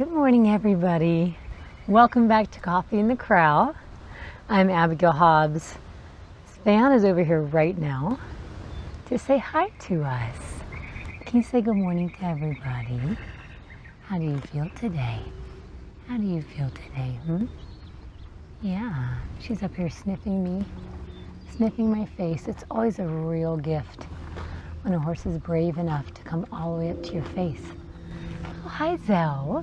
Good morning, everybody. Welcome back to Coffee in the Corral. I'm Abigail Hobbs. Stan is over here right now to say hi to us. Can you say good morning to everybody? How do you feel today? How do you feel today, Yeah, she's up here sniffing me, sniffing my face. It's always a real gift when a horse is brave enough to come all the way up to your face. Oh, hi, Zoe.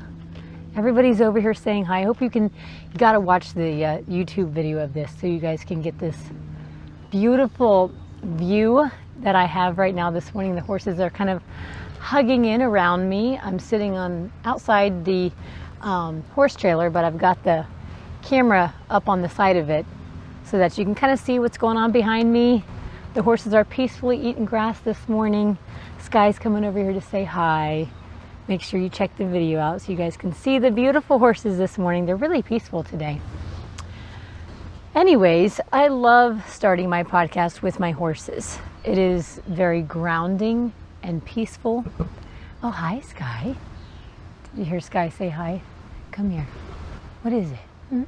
Everybody's over here saying hi. I hope you got to watch the YouTube video of this so you guys can get this beautiful view that I have right now this morning. The horses are kind of hugging in around me. I'm sitting outside the horse trailer, but I've got the camera up on the side of it so that you can kind of see what's going on behind me. The horses are peacefully eating grass this morning. Sky's coming over here to say hi. Make sure you check the video out so you guys can see the beautiful horses this morning. They're really peaceful today. Anyways, I love starting my podcast with my horses. It is very grounding and peaceful. Oh, hi, Sky. Did you hear Sky say hi? Come here. What is it?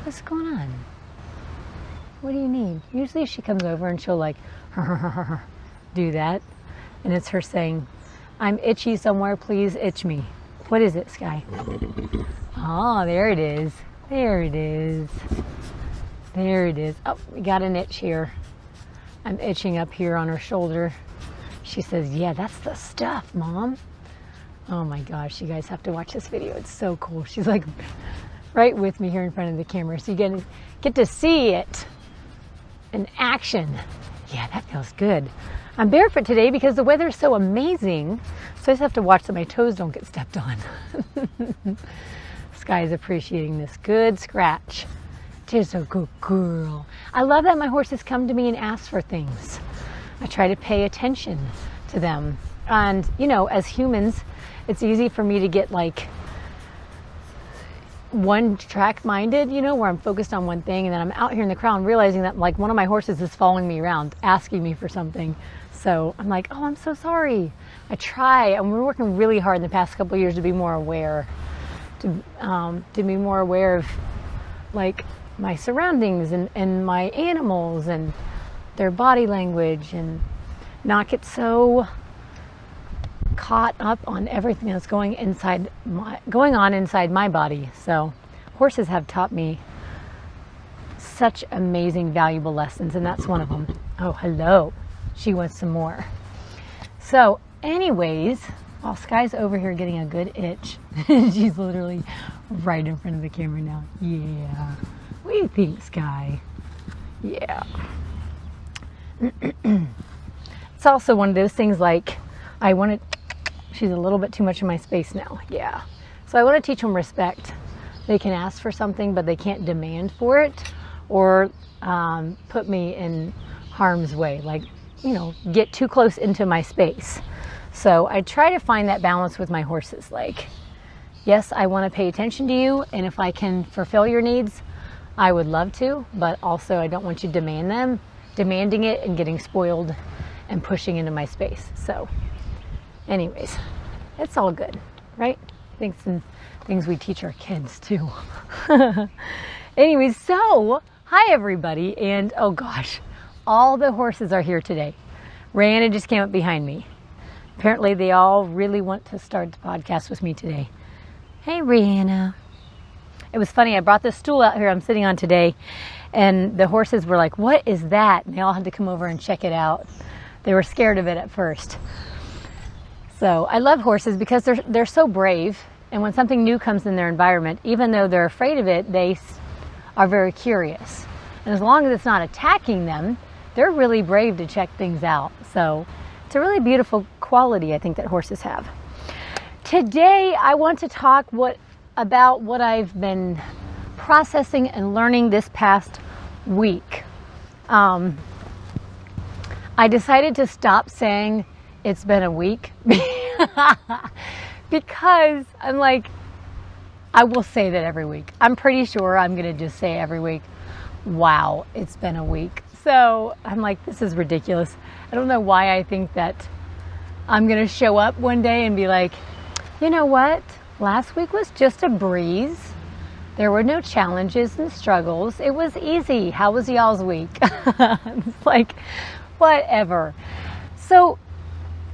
What's going on? What do you need? Usually she comes over and she'll like do that. And it's her saying, I'm itchy somewhere, please itch me. What is it, Sky? Oh, there it is. There it is. There it is. Oh, we got an itch here. I'm itching up here on her shoulder. She says, yeah, that's the stuff, Mom. Oh my gosh, you guys have to watch this video. It's so cool. She's like right with me here in front of the camera. So you get to see it in action. Yeah, that feels good. I'm barefoot today because the weather is so amazing. So I just have to watch that my toes don't get stepped on. Sky's appreciating this good scratch. She's a good girl. I love that my horses come to me and ask for things. I try to pay attention to them. And, as humans, it's easy for me to get like one track minded, where I'm focused on one thing, and then I'm out here in the crowd realizing that like one of my horses is following me around, asking me for something. So I'm like, oh, I'm so sorry. I try, and we're working really hard in the past couple of years to be more aware, to be more aware of like my surroundings and my animals and their body language, and not get so caught up on everything that's going on inside my body. So horses have taught me such amazing, valuable lessons, and that's one of them. Oh, hello. She wants some more. So anyways, while Sky's over here getting a good itch, she's literally right in front of the camera now. Yeah. What do you think, Sky? Yeah. It's also one of those things like she's a little bit too much in my space now. Yeah. So I want to teach them respect. They can ask for something, but they can't demand for it or put me in harm's way. Like, get too close into my space. So I try to find that balance with my horses. Like, yes, I want to pay attention to you, and if I can fulfill your needs, I would love to, but also I don't want you demanding it and getting spoiled and pushing into my space. So anyways, it's all good, right? Things we teach our kids too. Anyways, so hi everybody, and oh gosh, all the horses are here today. Rihanna just came up behind me. Apparently they all really want to start the podcast with me today. Hey Rihanna. It was funny, I brought this stool out here I'm sitting on today, and the horses were like, what is that? And they all had to come over and check it out. They were scared of it at first. So I love horses because they're so brave, and when something new comes in their environment, even though they're afraid of it, they are very curious. And as long as it's not attacking them, they're really brave to check things out. So it's a really beautiful quality, I think, that horses have. Today, I want to talk about what I've been processing and learning this past week. I decided to stop saying it's been a week because I'm like, I will say that every week. I'm pretty sure I'm going to just say every week, wow, it's been a week. So I'm like, this is ridiculous. I don't know why I think that I'm going to show up one day and be like, you know what? Last week was just a breeze. There were no challenges and struggles. It was easy. How was y'all's week? It's like, whatever. So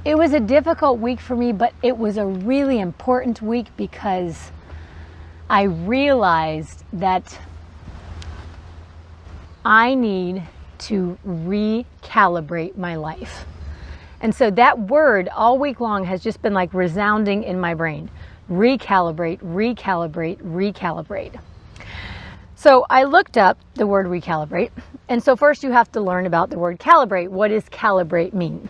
it was a difficult week for me, but it was a really important week because I realized that I need to recalibrate my life. And so that word all week long has just been like resounding in my brain. Recalibrate, recalibrate, recalibrate. So I looked up the word recalibrate. And so first you have to learn about the word calibrate. What does calibrate mean?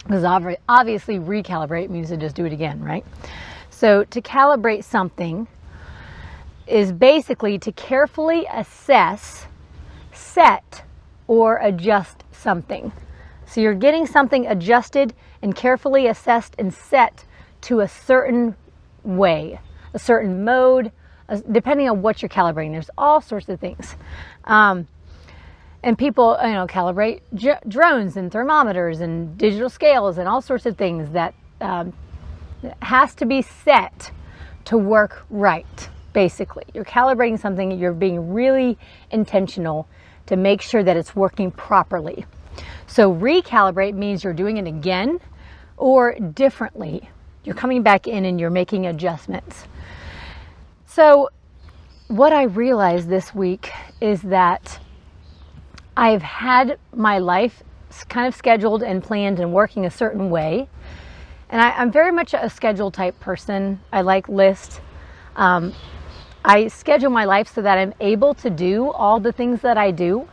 Because obviously recalibrate means to just do it again, right? So to calibrate something is basically to carefully assess, set, or adjust something. So you're getting something adjusted and carefully assessed and set to a certain way, a certain mode, depending on what you're calibrating. There's all sorts of things. And people, calibrate drones and thermometers and digital scales and all sorts of things that has to be set to work right, basically. You're calibrating something, you're being really intentional to make sure that it's working properly. So recalibrate means you're doing it again or differently. You're coming back in and you're making adjustments. So what I realized this week is that I've had my life kind of scheduled and planned and working a certain way. And I'm very much a schedule type person. I like lists. I schedule my life so that I'm able to do all the things that I do.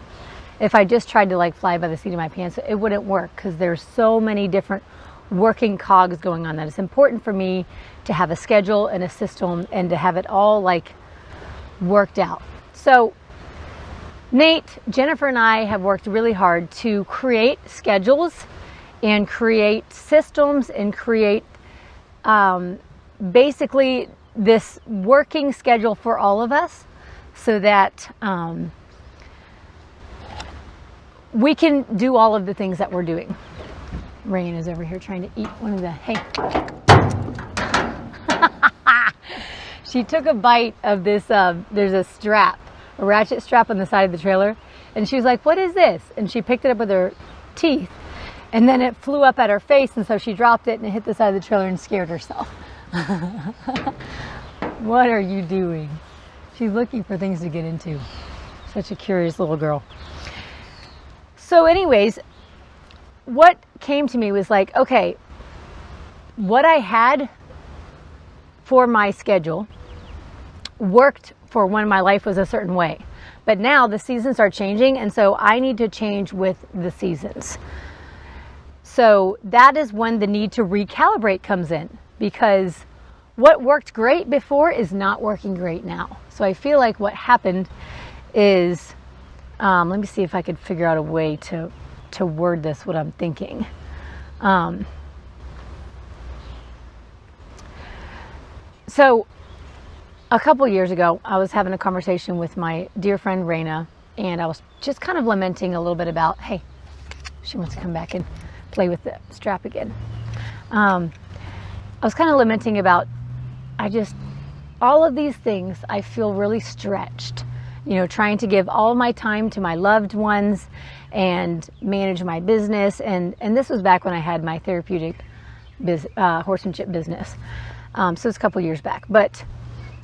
If I just tried to like fly by the seat of my pants, it wouldn't work because there's so many different working cogs going on that it's important for me to have a schedule and a system and to have it all like worked out. So Nate, Jennifer, and I have worked really hard to create schedules and create systems and create basically this working schedule for all of us so that we can do all of the things that we're doing. Rain is over here trying to eat one of the, hey. She took a bite of this, there's a strap, a ratchet strap on the side of the trailer. And she was like, what is this? And she picked it up with her teeth. And then it flew up at her face. And so she dropped it and it hit the side of the trailer and scared herself. What are you doing? She's looking for things to get into. Such a curious little girl. So anyways, what came to me was like, okay, what I had for my schedule worked for when my life was a certain way. But now the seasons are changing, and so I need to change with the seasons. So that is when the need to recalibrate comes in, because what worked great before is not working great now. So I feel like what happened is, let me see if I could figure out a way to word this, what I'm thinking. So a couple years ago, I was having a conversation with my dear friend Raina, and I was just kind of lamenting a little bit about, hey, she wants to come back and play with the strap again. I was kind of lamenting about, all of these things, I feel really stretched, trying to give all my time to my loved ones and manage my business. And this was back when I had my therapeutic horsemanship business. So it's a couple years back, but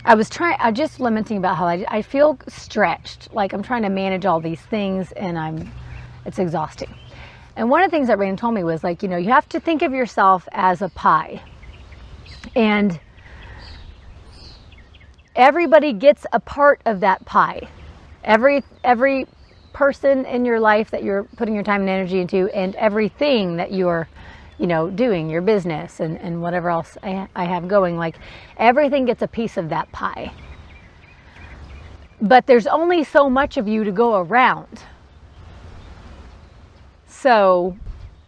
I was just lamenting about how I feel stretched, like I'm trying to manage all these things and it's exhausting. And one of the things that Raina told me was like, you have to think of yourself as a pie, and everybody gets a part of that pie. Every person in your life that you're putting your time and energy into, and everything that you're doing, your business and whatever else I have going, like everything gets a piece of that pie. But there's only so much of you to go around. So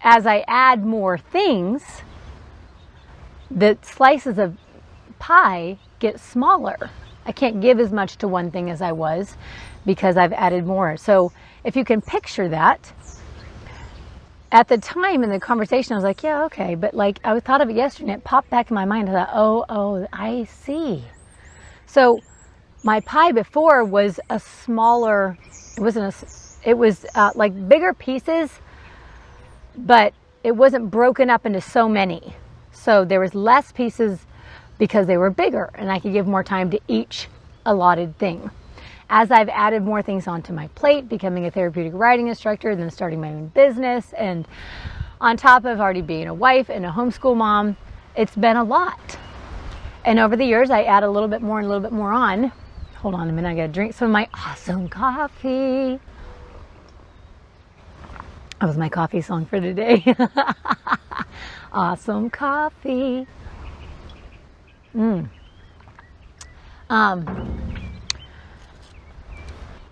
as I add more things, the slices of pie get smaller. I can't give as much to one thing as I was because I've added more. So if you can picture that, at the time in the conversation, I was like, yeah, okay. But like, I thought of it yesterday and it popped back in my mind. I thought, oh, I see. So my pie before was a smaller, it was like bigger pieces, but it wasn't broken up into so many. So there was less pieces because they were bigger and I could give more time to each allotted thing. As I've added more things onto my plate, becoming a therapeutic writing instructor, then starting my own business, and on top of already being a wife and a homeschool mom, it's been a lot. And over the years, I add a little bit more and a little bit more on. Hold on a minute, I gotta drink some of my awesome coffee. That was my coffee song for today. Awesome coffee.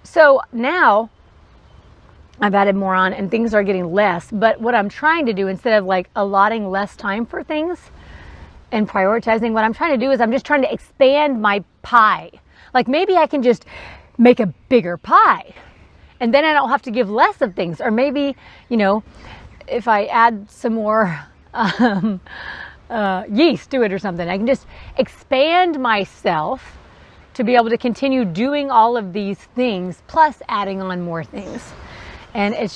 So now I've added more on and things are getting less. But what I'm trying to do, instead of like allotting less time for things and prioritizing, what I'm trying to do is I'm just trying to expand my pie. Like maybe I can just make a bigger pie and then I don't have to give less of things. Or maybe, you know, if I add some more yeast to it or something, I can just expand myself to be able to continue doing all of these things plus adding on more things. And it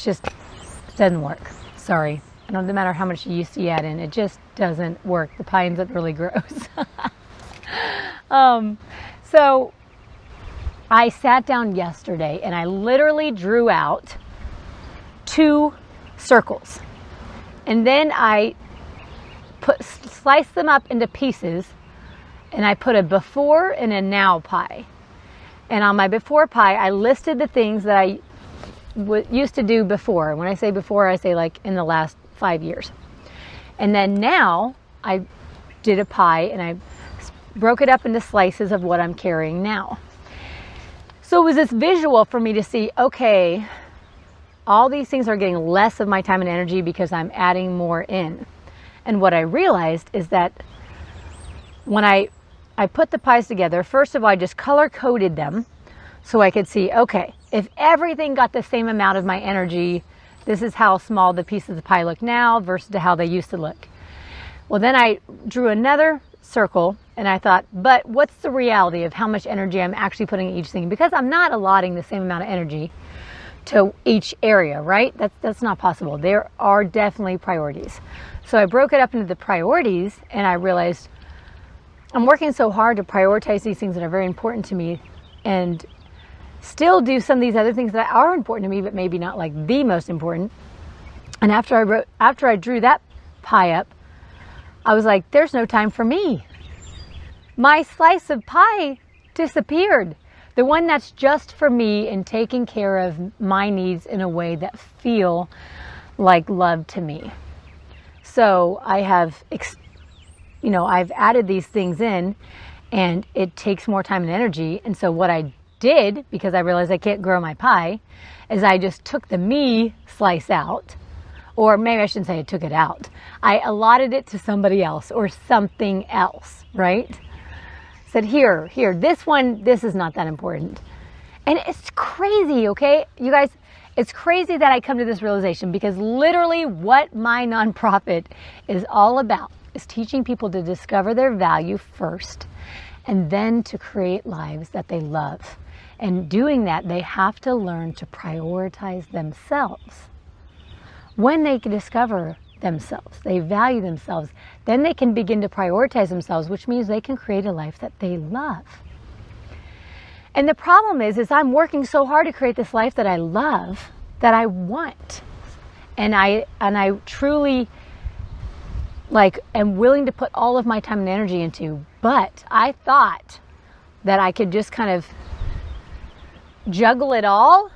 doesn't work. Sorry. No matter how much yeast you add in, it just doesn't work. The pie ends up really gross. So I sat down yesterday and I literally drew out 2 circles. And then I sliced them up into pieces. And I put a before and a now pie. And on my before pie, I listed the things that I used to do before. When I say before, I say like in the last 5 years. And then now I did a pie and I broke it up into slices of what I'm carrying now. So it was this visual for me to see, okay, all these things are getting less of my time and energy because I'm adding more in. And what I realized is that when I put the pies together, first of all, I just color coded them so I could see, okay, if everything got the same amount of my energy, this is how small the pieces of the pie look now versus how they used to look. Well, then I drew another circle and I thought, but what's the reality of how much energy I'm actually putting in each thing? Because I'm not allotting the same amount of energy to each area, right? That's not possible. There are definitely priorities. So I broke it up into the priorities and I realized I'm working so hard to prioritize these things that are very important to me and still do some of these other things that are important to me, but maybe not like the most important. And after I drew that pie up, I was like, there's no time for me. My slice of pie disappeared. The one that's just for me and taking care of my needs in a way that feel like love to me. So I have I've added these things in and it takes more time and energy. And so what I did, because I realized I can't grow my pie, is I just took the me slice out, or maybe I shouldn't say I took it out. I allotted it to somebody else or something else, right? Said, here, this one, this is not that important. And it's crazy, okay? You guys, it's crazy that I come to this realization because literally what my nonprofit is all about is teaching people to discover their value first and then to create lives that they love. And doing that, they have to learn to prioritize themselves. When they can discover themselves, they value themselves, then they can begin to prioritize themselves, which means they can create a life that they love. And the problem is I'm working so hard to create this life that I love, that I want. And I truly am willing to put all of my time and energy into, but I thought that I could just kind of juggle it all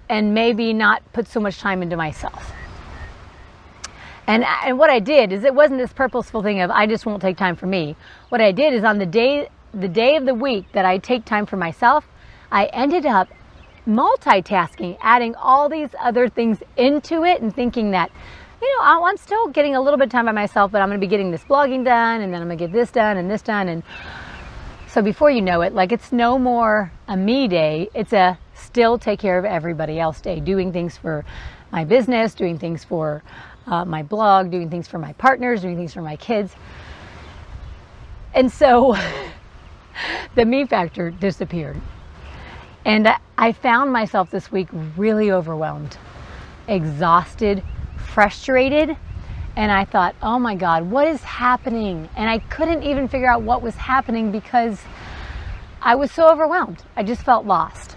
and maybe not put so much time into myself. And what I did is it wasn't this purposeful thing of I just won't take time for me. What I did is on the day of the week that I take time for myself, I ended up multitasking, adding all these other things into it and thinking that, I'm still getting a little bit of time by myself, but I'm going to be getting this blogging done, and then I'm going to get this done and this done. And so before you know it, it's no more a me day. It's a still take care of everybody else day, doing things for my business, doing things for my blog, doing things for my partners, doing things for my kids. And so the me factor disappeared. And I found myself this week really overwhelmed, exhausted, frustrated. And I thought, oh my God, what is happening? And I couldn't even figure out what was happening because I was so overwhelmed. I just felt lost.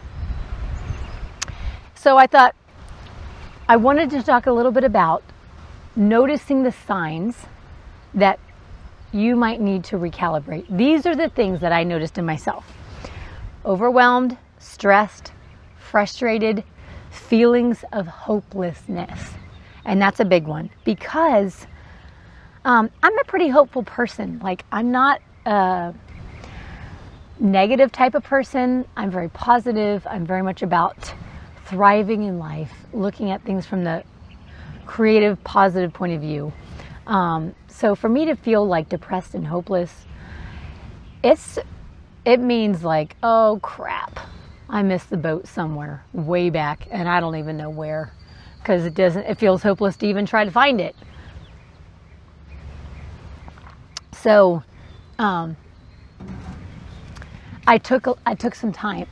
So I thought I wanted to talk a little bit about noticing the signs that you might need to recalibrate. These are the things that I noticed in myself. Overwhelmed, stressed, frustrated, feelings of hopelessness. And that's a big one because I'm a pretty hopeful person. Like, I'm not a negative type of person. I'm very positive. I'm very much about thriving in life, looking at things from the creative, positive point of view. So for me to feel like depressed and hopeless, it means like, oh crap, I missed the boat somewhere way back and I don't even know where, because it feels hopeless to even try to find it. So I took some time.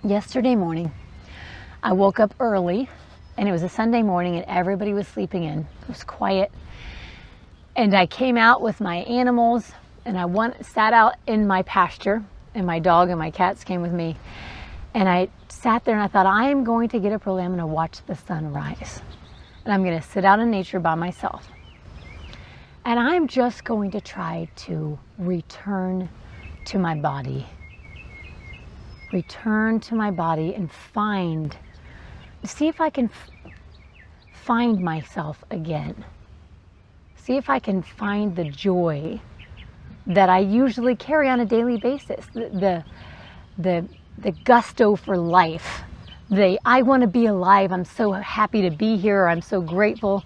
Yesterday morning, I woke up early, and it was a Sunday morning and everybody was sleeping in. It was quiet. And I came out with my animals and I sat out in my pasture, and my dog and my cats came with me. And I sat there and I thought, I am going to get up early. I'm going to watch the sun rise. And I'm going to sit out in nature by myself. And I'm just going to try to return to my body. Return to my body and see if I can find myself again. See if I can find the joy that I usually carry on a daily basis. The gusto for life. I want to be alive. I'm so happy to be here. I'm so grateful.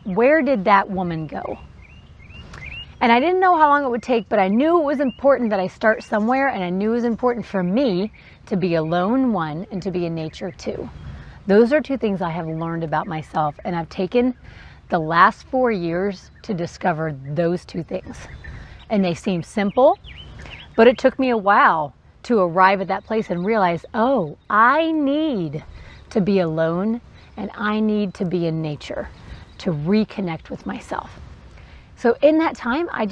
Where did that woman go? And I didn't know how long it would take, but I knew it was important that I start somewhere, and I knew it was important for me to be alone, one, and to be in nature, two. Those are two things I have learned about myself, and I've taken the last 4 years to discover those two things. And they seem simple, but it took me a while to arrive at that place and realize, oh, I need to be alone and I need to be in nature to reconnect with myself. So in that time, I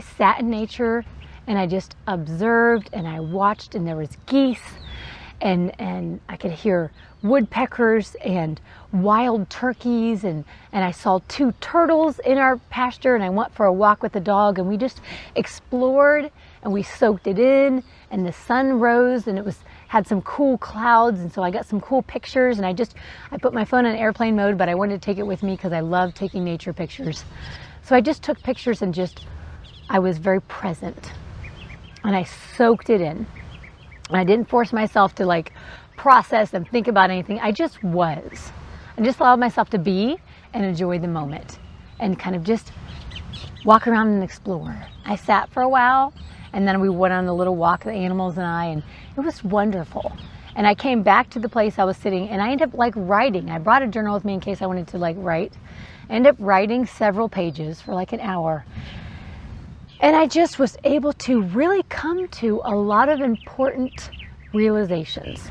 sat in nature and I just observed and I watched, and there was geese and I could hear woodpeckers and wild turkeys, and I saw 2 turtles in our pasture, and I went for a walk with the dog, and we just explored and we soaked it in, and the sun rose and had some cool clouds, and so I got some cool pictures, and I put my phone on airplane mode, but I wanted to take it with me because I love taking nature pictures. So I just took pictures and I was very present and I soaked it in. And I didn't force myself to process and think about anything. I just was. I just allowed myself to be and enjoy the moment and kind of just walk around and explore. I sat for a while, and then we went on a little walk, the animals and I, and it was wonderful. And I came back to the place I was sitting, and I ended up writing. I brought a journal with me in case I wanted to write. I ended up writing several pages for an hour. And I just was able to really come to a lot of important realizations.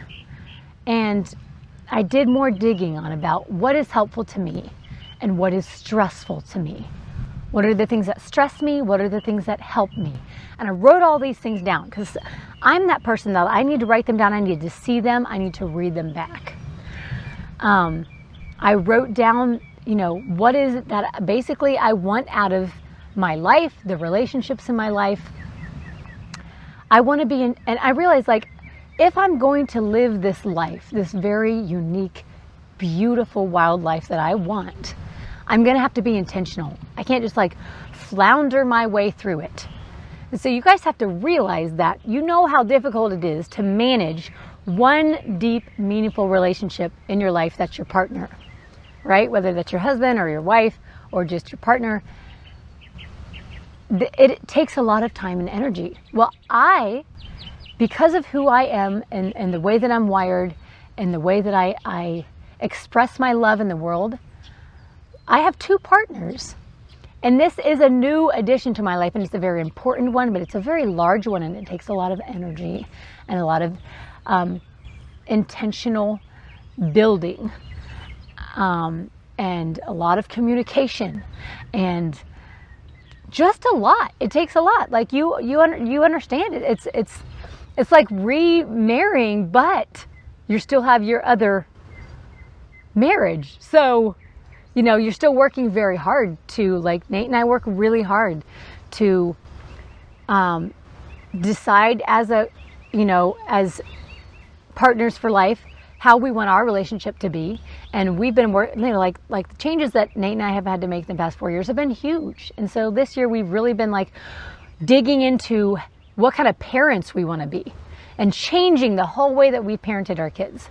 And I did more digging on about what is helpful to me and what is stressful to me. What are the things that stress me? What are the things that help me? And I wrote all these things down because I'm that person that I need to write them down. I need to see them. I need to read them back. I wrote down, what is it that basically I want out of my life, the relationships in my life. I want to be in, and I realized if I'm going to live this life, this very unique, beautiful wild life that I want, I'm going to have to be intentional. I can't just flounder my way through it. And so you guys have to realize that how difficult it is to manage one deep, meaningful relationship in your life that's your partner, right? Whether that's your husband or your wife or just your partner. It takes a lot of time and energy. Well, because of who I am and the way that I'm wired and the way that I express my love in the world, I have 2 partners. And this is a new addition to my life, and it's a very important one, but it's a very large one, and it takes a lot of energy and a lot of intentional building, and a lot of communication, and just a lot. It takes a lot. Like you understand it. It's like remarrying, but you still have your other marriage. So, you're still working very hard to, like Nate and I work really hard to decide as as partners for life, how we want our relationship to be. And we've been working, like the changes that Nate and I have had to make in the past 4 years have been huge. And so this year we've really been like digging into what kind of parents we want to be and changing the whole way that we parented our kids.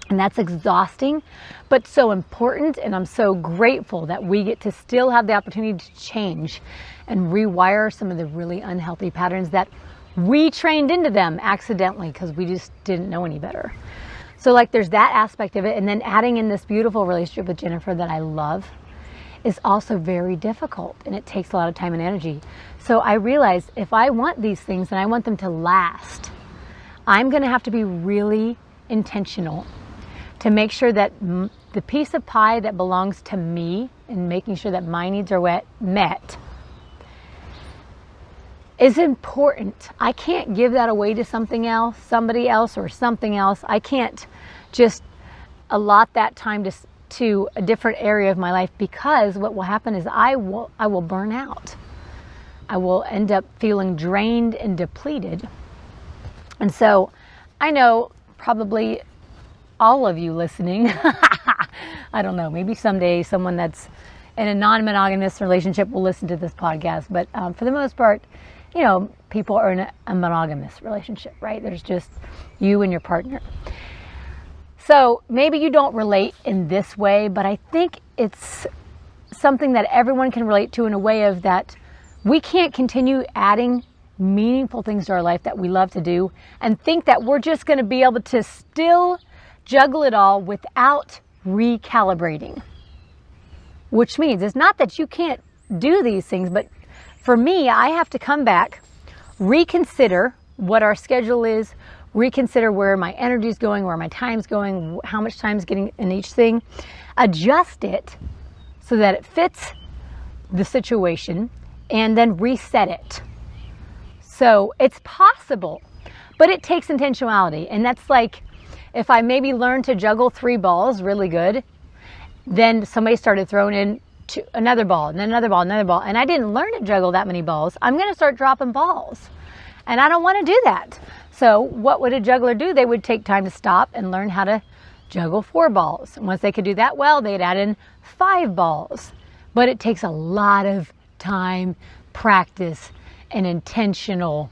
And that's exhausting, but so important. And I'm so grateful that we get to still have the opportunity to change and rewire some of the really unhealthy patterns that we trained into them accidentally because we just didn't know any better. So like there's that aspect of it. And then adding in this beautiful relationship with Jennifer that I love is also very difficult, and it takes a lot of time and energy. So I realized if I want these things and I want them to last, I'm going to have to be really intentional to make sure that the piece of pie that belongs to me and making sure that my needs are met is important. I can't give that away to somebody else or something else. I can't just allot that time to a different area of my life, because what will happen is I will burn out. I will end up feeling drained and depleted. And so I know probably all of you listening, I don't know, maybe someday someone that's in a non-monogamous relationship will listen to this podcast. But for the most part, people are in a monogamous relationship, right? There's just you and your partner. So maybe you don't relate in this way, but I think it's something that everyone can relate to in a way of that we can't continue adding meaningful things to our life that we love to do and think that we're just going to be able to still juggle it all without recalibrating. Which means it's not that you can't do these things, but for me, I have to come back, reconsider what our schedule is, reconsider where my energy is going, where my time's going, how much time is getting in each thing, adjust it so that it fits the situation, and then reset it. So it's possible, but it takes intentionality. And that's like, if I maybe learned to juggle 3 balls really good, then somebody started throwing in another ball, and then another ball, another ball, and I didn't learn to juggle that many balls, I'm going to start dropping balls. And I don't want to do that. So what would a juggler do? They would take time to stop and learn how to juggle 4 balls. And once they could do that well, they'd add in 5 balls. But it takes a lot of time, practice, and intentional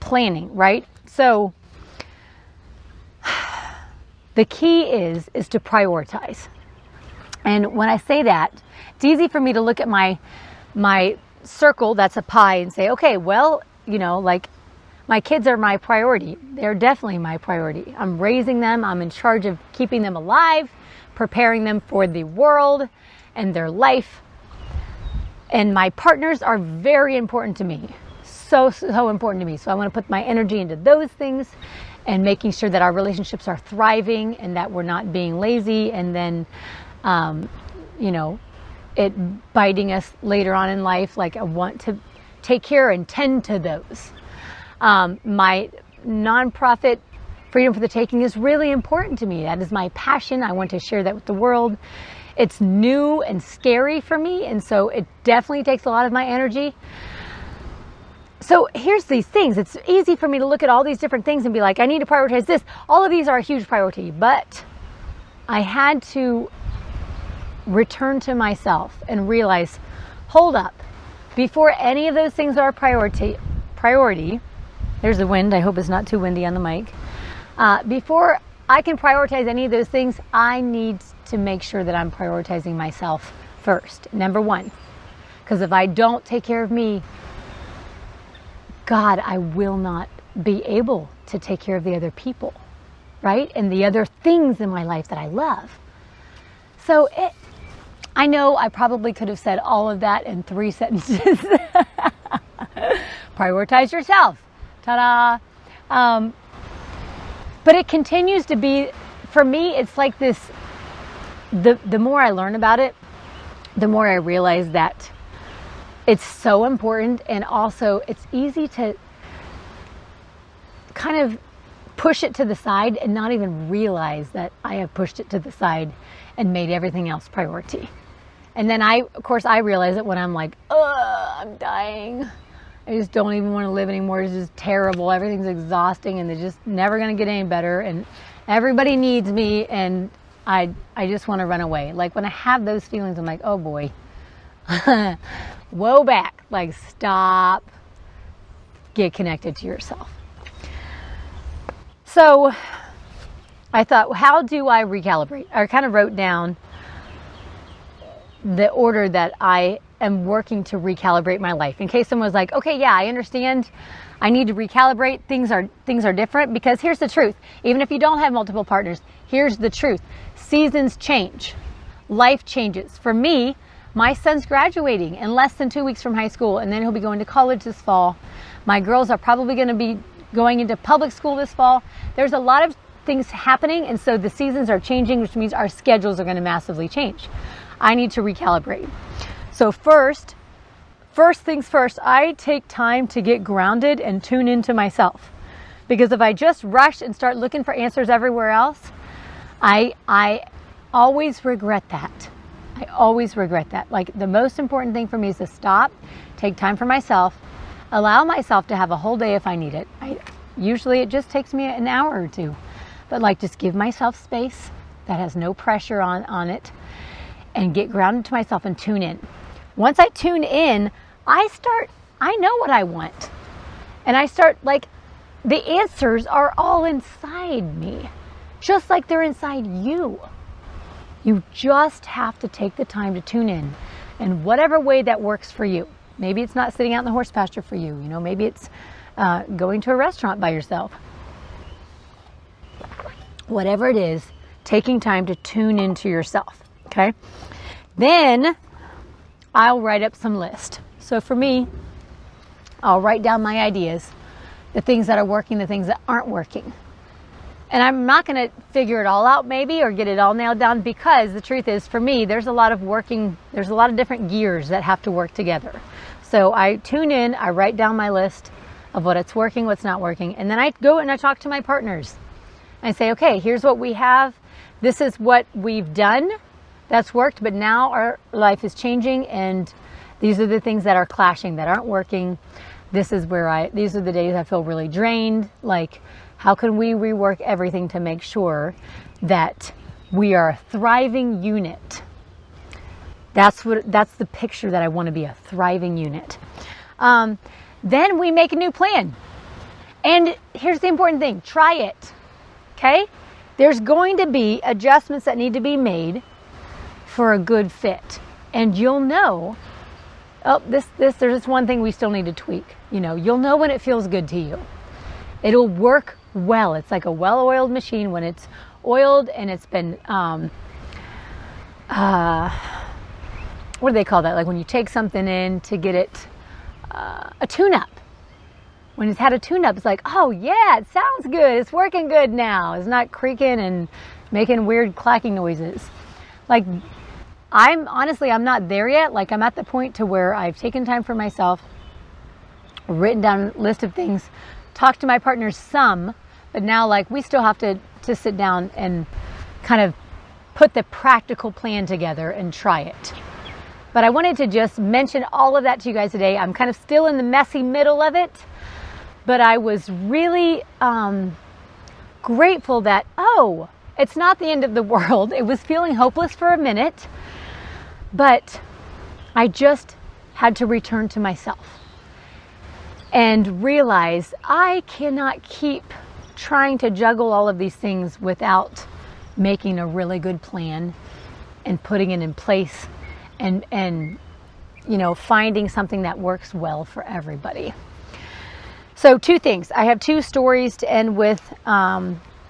planning, right? So the key is to prioritize. And when I say that, it's easy for me to look at my circle that's a pie and say, okay, well, like my kids are my priority. They're definitely my priority. I'm raising them. I'm in charge of keeping them alive, preparing them for the world and their life. And my partners are very important to me. So important to me. So I want to put my energy into those things and making sure that our relationships are thriving and that we're not being lazy and then, it biting us later on in life. Like I want to take care and tend to those. My nonprofit, Freedom for the Taking, is really important to me. That is my passion. I want to share that with the world. It's new and scary for me, and so it definitely takes a lot of my energy. So here's these things. It's easy for me to look at all these different things and be like, I need to prioritize this. All of these are a huge priority, but I had to return to myself and realize, hold up, before any of those things are a priority, there's the wind, I hope it's not too windy on the mic. Before I can prioritize any of those things, I need to make sure that I'm prioritizing myself first, number one. Because if I don't take care of me, God, I will not be able to take care of the other people. right? And the other things in my life that I love. So I know I probably could have said all of that in 3 sentences. Prioritize yourself. Ta-da. But it continues to be, for me, it's like this, the more I learn about it, the more I realize that it's so important, and also it's easy to kind of push it to the side and not even realize that I have pushed it to the side and made everything else priority. And then of course I realize it when I'm like, I'm dying. I just don't even want to live anymore. It's just terrible. Everything's exhausting and they're just never going to get any better. And everybody needs me and I just want to run away. Like when I have those feelings, I'm like, oh boy, whoa back. Like stop, get connected to yourself. So I thought, how do I recalibrate? I kind of wrote down the order that I am working to recalibrate my life. In case someone was like, okay, yeah, I understand. I need to recalibrate. Things are different, because here's the truth. Even if you don't have multiple partners, here's the truth. Seasons change. Life changes. For me, my son's graduating in less than 2 weeks from high school, and then he'll be going to college this fall. My girls are probably going to be going into public school this fall. There's a lot of things happening, and so the seasons are changing, which means our schedules are going to massively change. I need to recalibrate. So first things first, I take time to get grounded and tune into myself. Because if I just rush and start looking for answers everywhere else, I always regret that. I always regret that. Like the most important thing for me is to stop, take time for myself, allow myself to have a whole day if I need it. Usually it just takes me an hour or two. But like just give myself space that has no pressure on it, and get grounded to myself and tune in. Once I tune in, I know what I want. And I start, like, the answers are all inside me, just like they're inside you. You just have to take the time to tune in whatever way that works for you. Maybe it's not sitting out in the horse pasture for you. Maybe it's going to a restaurant by yourself. Whatever it is, taking time to tune into yourself. Okay, then I'll write up some list. So for me, I'll write down my ideas, the things that are working, the things that aren't working. And I'm not going to figure it all out maybe or get it all nailed down, because the truth is, for me, there's a lot of different gears that have to work together. So I tune in, I write down my list of what's working, what's not working, and then I go and I talk to my partners. I say, okay, here's what we have. This is what we've done. That's worked, but now our life is changing, and these are the things that are clashing, that aren't working. These are the days I feel really drained. Like, how can we rework everything to make sure that we are a thriving unit? That's the picture that I want to be, a thriving unit. Then we make a new plan. And here's the important thing, try it. Okay? There's going to be adjustments that need to be made for a good fit. And you'll know, there's this one thing we still need to tweak. You'll know when it feels good to you. It'll work well. It's like a well-oiled machine when it's oiled and it's been, what do they call that? Like when you take something in to get it, a tune-up. When it's had a tune-up, it's like, oh yeah, it sounds good. It's working good now. It's not creaking and making weird clacking noises. Like, I'm not there yet. Like, I'm at the point to where I've taken time for myself, written down a list of things, talked to my partners some, but now, like, we still have to sit down and kind of put the practical plan together and try it. But I wanted to just mention all of that to you guys today. I'm kind of still in the messy middle of it, but I was really grateful that, it's not the end of the world. It was feeling hopeless for a minute, but I just had to return to myself and realize I cannot keep trying to juggle all of these things without making a really good plan and putting it in place and finding something that works well for everybody. So 2 things. I have 2 stories to end with.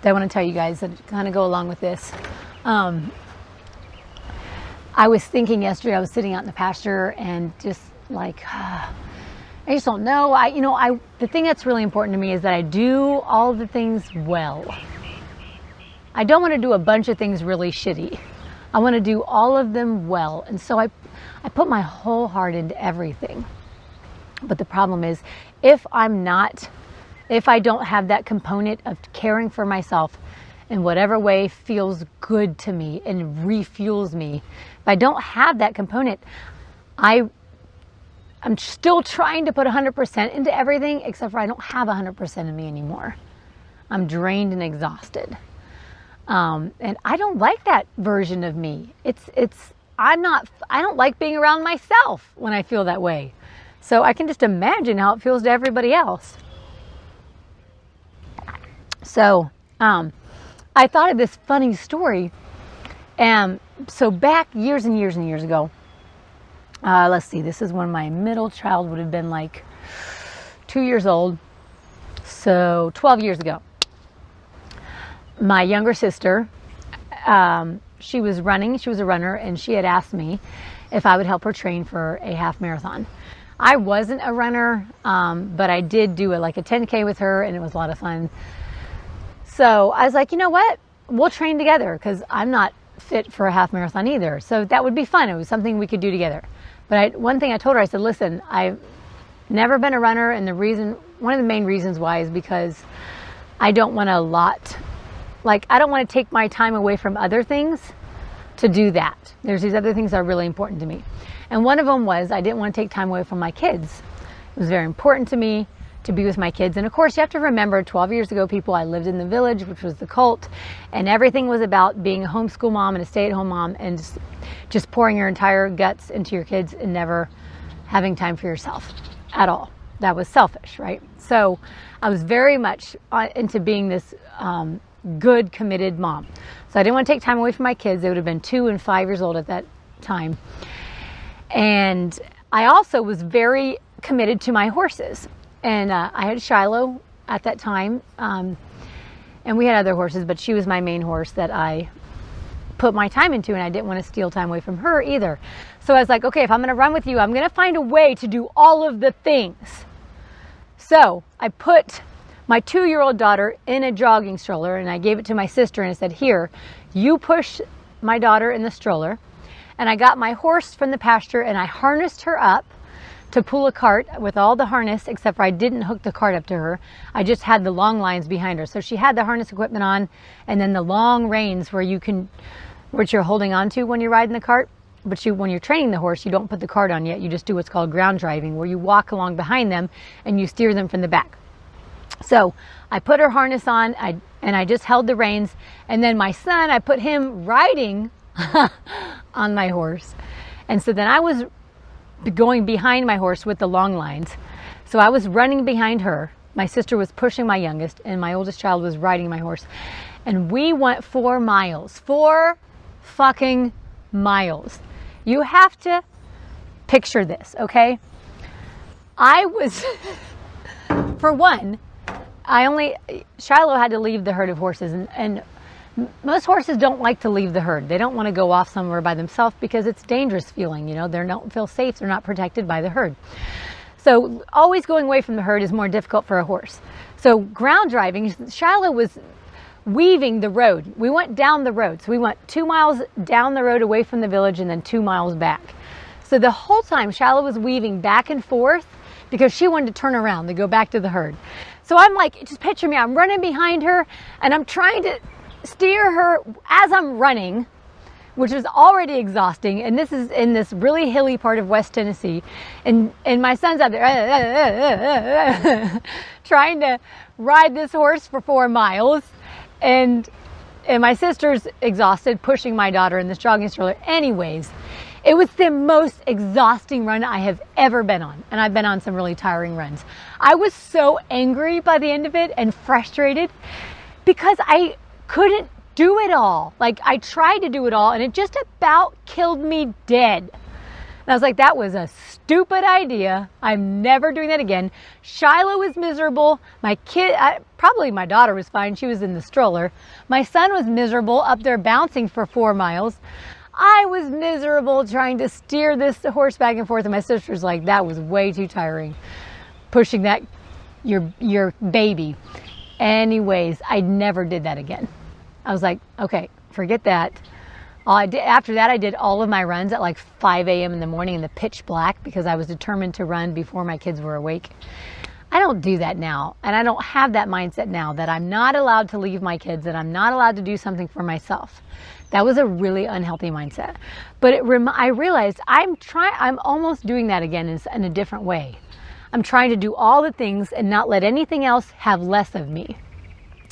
that I want to tell you guys that kind of go along with this. I was thinking yesterday, I was sitting out in the pasture and just like, I just don't know. The thing that's really important to me is that I do all the things well. I don't want to do a bunch of things really shitty. I want to do all of them well. And so I put my whole heart into everything. But the problem is, if I don't have that component of caring for myself in whatever way feels good to me and refuels me, if I don't have that component, I'm still trying to put 100% into everything, except for I don't have 100% of me anymore. I'm drained and exhausted. And I don't like that version of me. I don't like being around myself when I feel that way. So I can just imagine how it feels to everybody else. So, I thought of this funny story. So back years and years and years ago, let's see, this is when my middle child would have been like 2 years old. So 12 years ago. My younger sister, she was a runner, and she had asked me if I would help her train for a half marathon. I wasn't a runner, but I did do a 10K with her, and it was a lot of fun. So I was like, you know what? We'll train together, because I'm not fit for a half marathon either. So that would be fun. It was something we could do together. But one thing I told her, I said, listen, I've never been a runner, and one of the main reasons why is because I don't want I don't want to take my time away from other things to do that. There's these other things that are really important to me. And one of them was I didn't want to take time away from my kids. It was very important to me to be with my kids. And of course, you have to remember, 12 years ago, I lived in the village, which was the cult, and everything was about being a homeschool mom and a stay-at-home mom and just pouring your entire guts into your kids and never having time for yourself at all. That was selfish, right? So I was very much into being this good, committed mom. So I didn't want to take time away from my kids. They would have been 2 and 5 years old at that time. And I also was very committed to my horses. And I had Shiloh at that time. And we had other horses, but she was my main horse that I put my time into, and I didn't want to steal time away from her either. So I was like, okay, if I'm going to run with you, I'm going to find a way to do all of the things. So I put my 2-year-old daughter in a jogging stroller, and I gave it to my sister, and I said, here, you push my daughter in the stroller. And I got my horse from the pasture, and I harnessed her up to pull a cart with all the harness, except for I didn't hook the cart up to her. I just had the long lines behind her. So she had the harness equipment on, and then the long reins which you're holding on to when you're riding the cart. But when you're training the horse, you don't put the cart on yet. You just do what's called ground driving, where you walk along behind them and you steer them from the back. So I put her harness on, and I just held the reins. And then my son, I put him riding on my horse. And so then I was going behind my horse with the long lines. So I was running behind her. My sister was pushing my youngest, and my oldest child was riding my horse. And we went 4 miles. 4 fucking miles. You have to picture this, okay? For one, Shiloh had to leave the herd of horses, and most horses don't like to leave the herd. They don't want to go off somewhere by themselves because it's dangerous feeling, they don't feel safe, they're not protected by the herd. So always going away from the herd is more difficult for a horse. So ground driving, Shiloh was weaving the road. We went down the road. So we went 2 miles down the road away from the village and then 2 miles back. So the whole time Shiloh was weaving back and forth because she wanted to turn around to go back to the herd. So I'm like, just picture me, I'm running behind her and I'm trying to steer her as I'm running, which is already exhausting. And this is in this really hilly part of West Tennessee. And my son's out there trying to ride this horse for 4 miles. And my sister's exhausted pushing my daughter in this jogging stroller. Anyways, it was the most exhausting run I have ever been on. And I've been on some really tiring runs. I was so angry by the end of it and frustrated because I couldn't do it all. I tried to do it all and it just about killed me dead. And I was like, that was a stupid idea. I'm never doing that again. Shiloh was miserable. My kid, probably my daughter was fine. She was in the stroller. My son was miserable up there bouncing for 4 miles. I was miserable trying to steer this horse back and forth. And my sister's like, that was way too tiring. Pushing that, your baby. Anyways, I never did that again. I was like, okay, forget that. After that, I did all of my runs at like 5 a.m. in the morning in the pitch black because I was determined to run before my kids were awake. I don't do that now. And I don't have that mindset now that I'm not allowed to leave my kids, that I'm not allowed to do something for myself. That was a really unhealthy mindset. But I realized I'm almost doing that again in a different way. I'm trying to do all the things and not let anything else have less of me.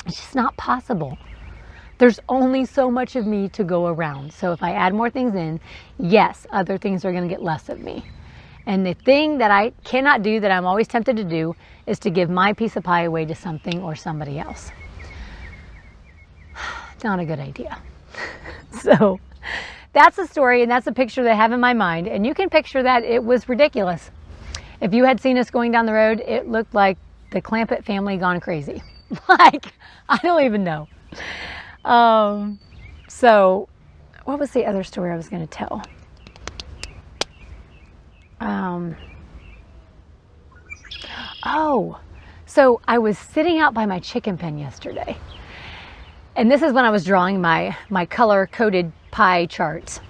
It's just not possible. There's only so much of me to go around. So if I add more things in, yes, other things are going to get less of me. And the thing that I cannot do that I'm always tempted to do is to give my piece of pie away to something or somebody else. Not a good idea. So that's the story, and that's a picture that I have in my mind. And you can picture that it was ridiculous. If you had seen us going down the road, it looked like the Clampett family gone crazy. Like, I don't even know. So what was the other story I was going to tell? So I was sitting out by my chicken pen yesterday. And this is when I was drawing my color-coded pie charts.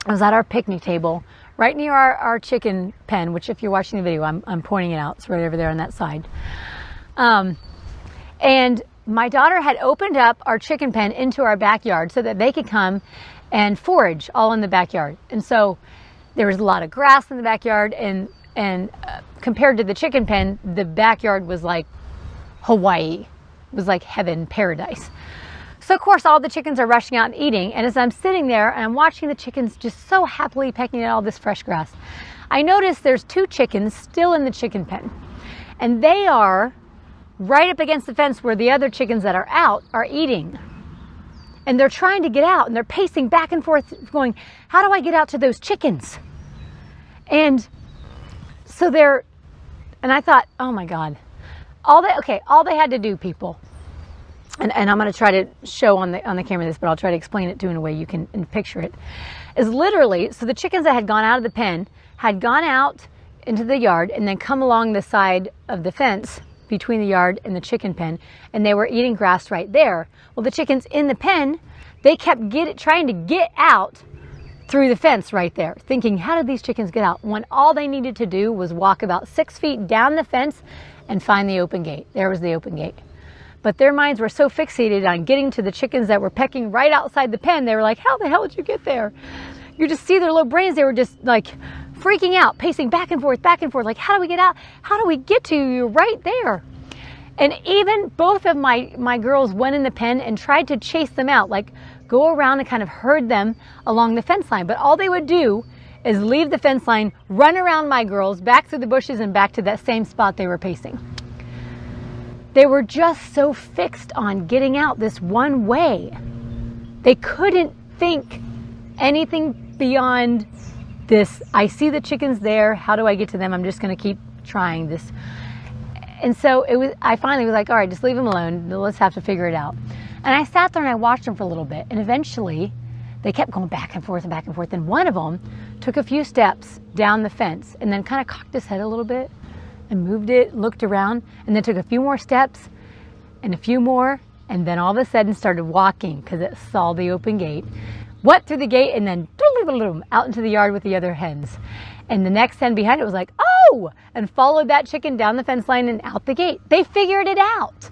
I was at our picnic table right near our chicken pen, which if you're watching the video, I'm pointing it out. It's right over there on that side. And my daughter had opened up our chicken pen into our backyard so that they could come and forage all in the backyard. And so there was a lot of grass in the backyard, and compared to the chicken pen, the backyard was like Hawaii. It was like heaven, paradise. So of course all the chickens are rushing out and eating, and as I'm sitting there and I'm watching the chickens just so happily pecking at all this fresh grass, I notice there's 2 chickens still in the chicken pen, and they are right up against the fence where the other chickens that are out are eating. And they're trying to get out, and they're pacing back and forth going, how do I get out to those chickens? And so and I thought, oh my God, all they had to do, people, and I'm going to try to show on the camera this, but I'll try to explain it to you in a way you can picture it, is literally, so the chickens that had gone out of the pen had gone out into the yard and then come along the side of the fence between the yard and the chicken pen, and they were eating grass right there. Well, the chickens in the pen, they kept trying to get out through the fence right there, thinking, how did these chickens get out? When all they needed to do was walk about 6 feet down the fence and find the open gate. There was the open gate. But their minds were so fixated on getting to the chickens that were pecking right outside the pen, they were like, how the hell did you get there? You just see their little brains, they were just like freaking out, pacing back and forth, like, how do we get out? How do we get to you? You're right there. And even both of my girls went in the pen and tried to chase them out, like go around and kind of herd them along the fence line. But all they would do is leave the fence line, run around my girls, back through the bushes and back to that same spot they were pacing. They were just so fixed on getting out this one way. They couldn't think anything beyond this. I see the chickens there. How do I get to them? I'm just going to keep trying this. And so I finally was like, all right, just leave them alone. Let's have to figure it out. And I sat there and I watched them for a little bit. And eventually they kept going back and forth and back and forth. And one of them took a few steps down the fence and then kind of cocked his head a little bit and moved it, looked around, and then took a few more steps and a few more. And then all of a sudden started walking because it saw the open gate, went through the gate, and then out into the yard with the other hens. And the next hen behind it was like, oh, and followed that chicken down the fence line and out the gate. They figured it out.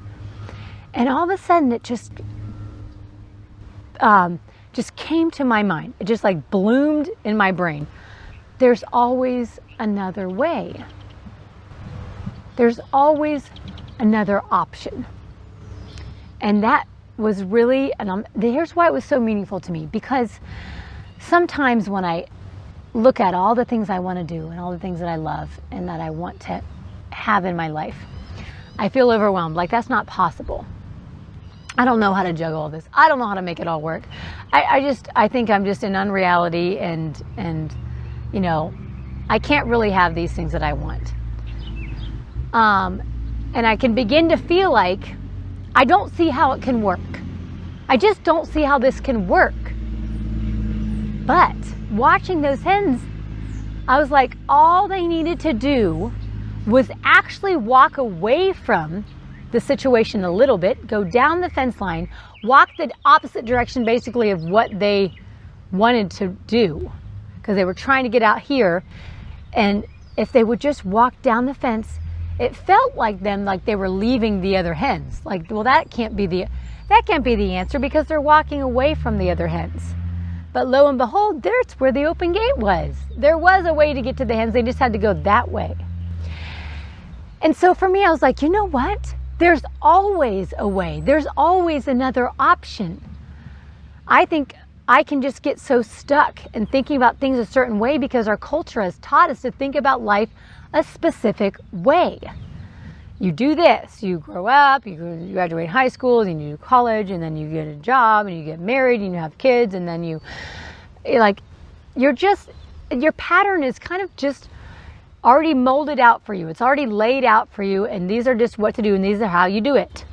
And all of a sudden it just came to my mind. It just like bloomed in my brain. There's always another way. There's always another option. And that was really, here's why it was so meaningful to me, because sometimes when I look at all the things I want to do and all the things that I love and that I want to have in my life, I feel overwhelmed. Like, that's not possible. I don't know how to juggle all this. I don't know how to make it all work. I think I'm just in unreality and you know, I can't really have these things that I want. And I can begin to feel like I don't see how it can work. I just don't see how this can work. But watching those hens, I was like, all they needed to do was actually walk away from the situation a little bit, go down the fence line, walk the opposite direction basically of what they wanted to do, because they were trying to get out here. And if they would just walk down the fence, it felt like they were leaving the other hens. Like, well, that can't be the answer because they're walking away from the other hens. But lo and behold, there's where the open gate was. There was a way to get to the hens. They just had to go that way. And so for me, I was like, you know what? There's always a way. There's always another option. I think I can just get so stuck in thinking about things a certain way because our culture has taught us to think about life a specific way. You do this, you grow up, you graduate high school, then you do college, and then you get a job, and you get married, and you have kids, and then your pattern is kind of just already molded out for you. It's already laid out for you, and these are just what to do, and these are how you do it.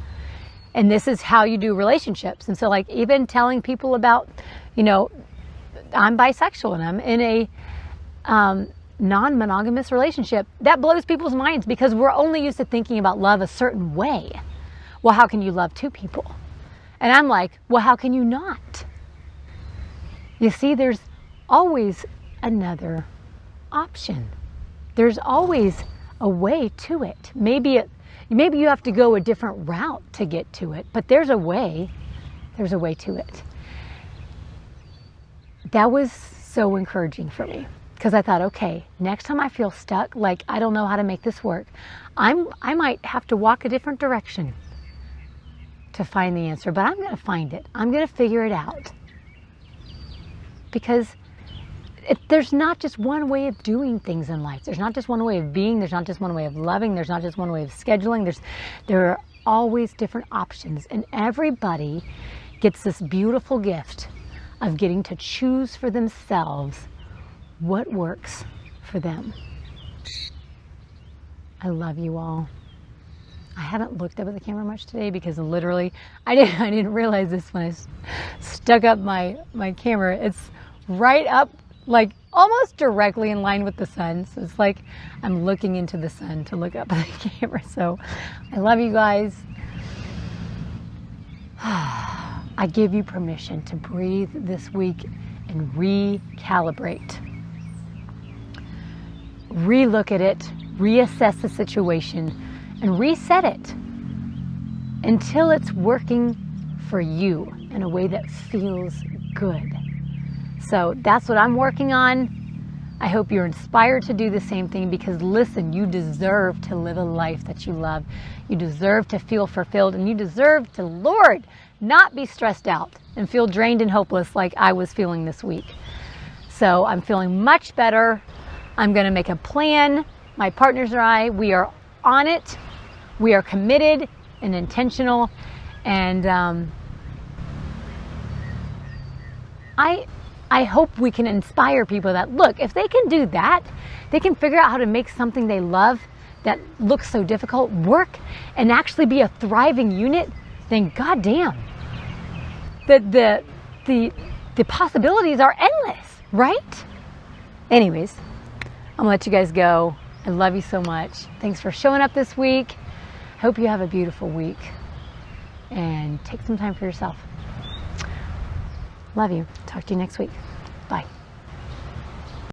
And this is how you do relationships. And so like even telling people about, I'm bisexual and I'm in a non-monogamous relationship, that blows people's minds because we're only used to thinking about love a certain way. Well, how can you love two people? And I'm like, well, how can you not? You see, there's always another option. There's always a way to it. Maybe you have to go a different route to get to it, but there's a way to it. That was so encouraging for me because I thought, okay, next time I feel stuck, like I don't know how to make this work, I might have to walk a different direction to find the answer, but I'm going to find it. I'm going to figure it out because there's not just one way of doing things in life. There's not just one way of being. There's not just one way of loving. There's not just one way of scheduling. There are always different options. And everybody gets this beautiful gift of getting to choose for themselves what works for them. I love you all. I haven't looked up at the camera much today because literally I didn't realize this when I stuck up my camera. It's right up, like almost directly in line with the sun. So it's like I'm looking into the sun to look up at the camera. So I love you guys. I give you permission to breathe this week and recalibrate. Relook at it, reassess the situation, and reset it until it's working for you in a way that feels good. So that's what I'm working on. I hope you're inspired to do the same thing because listen, you deserve to live a life that you love. You deserve to feel fulfilled and you deserve to, Lord, not be stressed out and feel drained and hopeless like I was feeling this week. So I'm feeling much better. I'm going to make a plan. My partners and I, we are on it. We are committed and intentional. And I hope we can inspire people that, look, if they can do that, they can figure out how to make something they love that looks so difficult work and actually be a thriving unit, then goddamn, the possibilities are endless, right? Anyways, I'm gonna let you guys go. I love you so much. Thanks for showing up this week. Hope you have a beautiful week and take some time for yourself. Love you. Talk to you next week. Bye.